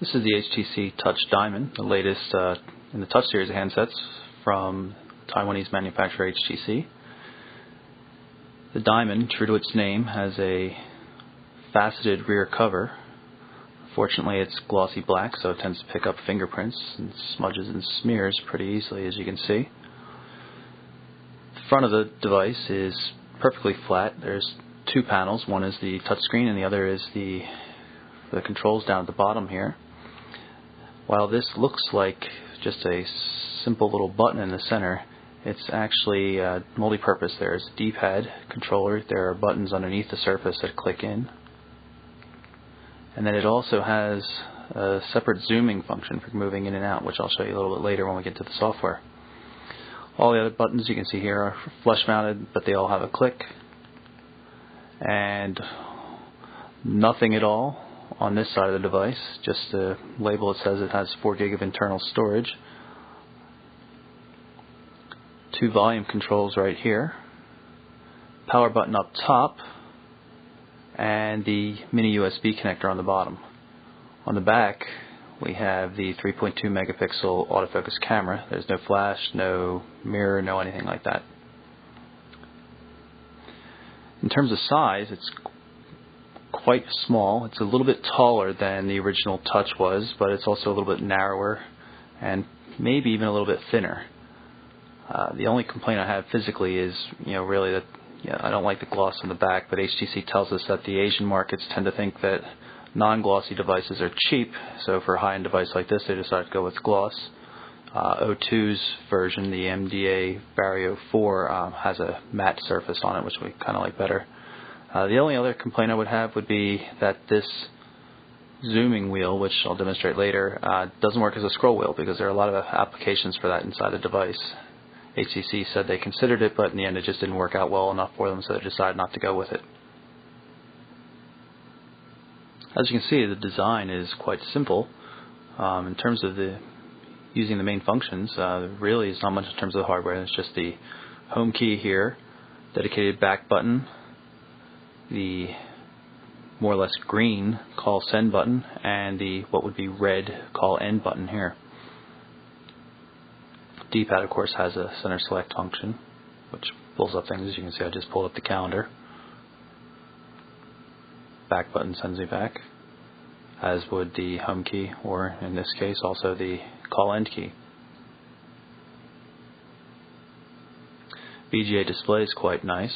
This is the HTC Touch Diamond, the latest in the Touch series of handsets from Taiwanese manufacturer HTC. The Diamond, true to its name, has a faceted rear cover. Fortunately, it's glossy black, so it tends to pick up fingerprints and smudges and smears pretty easily, as you can see. The front of the device is perfectly flat. There's two panels. One is the touchscreen and the other is the controls down at the bottom here. While this looks like just a simple little button in the center, it's actually multi-purpose. There's a D-pad controller, there are buttons underneath the surface that click in, and then it also has a separate zooming function for moving in and out, which I'll show you a little bit later when we get to the software. All the other buttons you can see here are flush mounted, but they all have a click, and nothing at all on this side of the device. Just the label, it says it has 4 GB of internal storage. Two volume controls right here, power button up top, and the mini USB connector on the bottom. On the back we have the 3.2 megapixel autofocus camera. There's no flash, no mirror, no anything like that. In terms of size, it's quite small. It's a little bit taller than the original Touch was, but it's also a little bit narrower and maybe even a little bit thinner. The only complaint I have physically is, really that I don't like the gloss on the back, but HTC tells us that the Asian markets tend to think that non-glossy devices are cheap, so for a high-end device like this they decided to go with gloss. O2's version, the MDA Vario 4, has a matte surface on it, which we kind of like better. The only other complaint I would have would be that this zooming wheel, which I'll demonstrate later, doesn't work as a scroll wheel, because there are a lot of applications for that inside the device. HTC said they considered it, but in the end it just didn't work out well enough for them, so they decided not to go with it. As you can see, the design is quite simple. In terms of using the main functions, really is not much in terms of the hardware. It's just the home key here, dedicated back button, the more or less green call send button, and the what would be red call end button here. D-pad, of course, has a center select function, which pulls up things. As you can see, I just pulled up the calendar. Back button sends me back, as would the home key, or in this case also the call end key. VGA display is quite nice.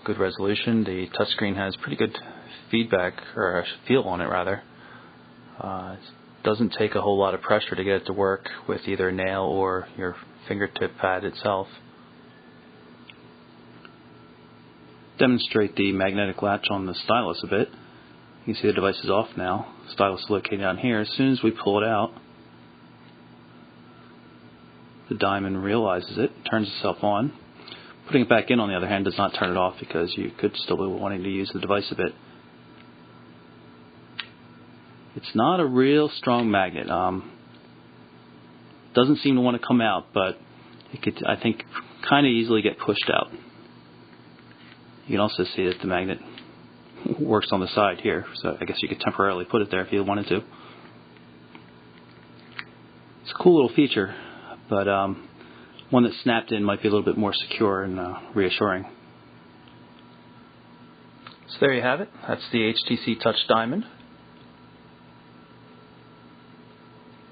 Good resolution. The touchscreen has pretty good feedback, or feel on it rather. It doesn't take a whole lot of pressure to get it to work with either a nail or your fingertip pad itself. Demonstrate the magnetic latch on the stylus a bit. You can see the device is off now. Stylus is located down here. As soon as we pull it out, the Diamond realizes it, turns itself on. Putting it back in, on the other hand, does not turn it off, because you could still be wanting to use the device a bit. It's not a real strong magnet. Doesn't seem to want to come out, but it could, I think, kind of easily get pushed out. You can also see that the magnet works on the side here, so I guess you could temporarily put it there if you wanted to. It's a cool little feature, but one that snapped in might be a little bit more secure and reassuring. So there you have it. That's the HTC Touch Diamond.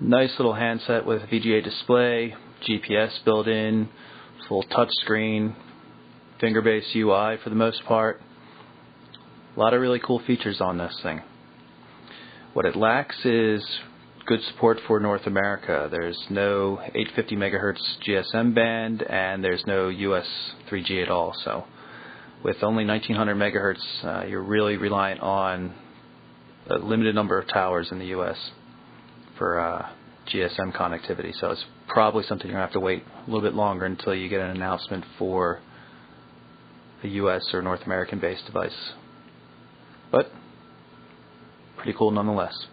Nice little handset with a VGA display, GPS built in, full touch screen, finger-based UI for the most part. A lot of really cool features on this thing. What it lacks is good support for North America. There's no 850 MHz GSM band, and there's no US 3G at all. So with only 1900 MHz, you're really reliant on a limited number of towers in the US for GSM connectivity. So it's probably something you're going to have to wait a little bit longer until you get an announcement for a US or North American based device. But pretty cool nonetheless.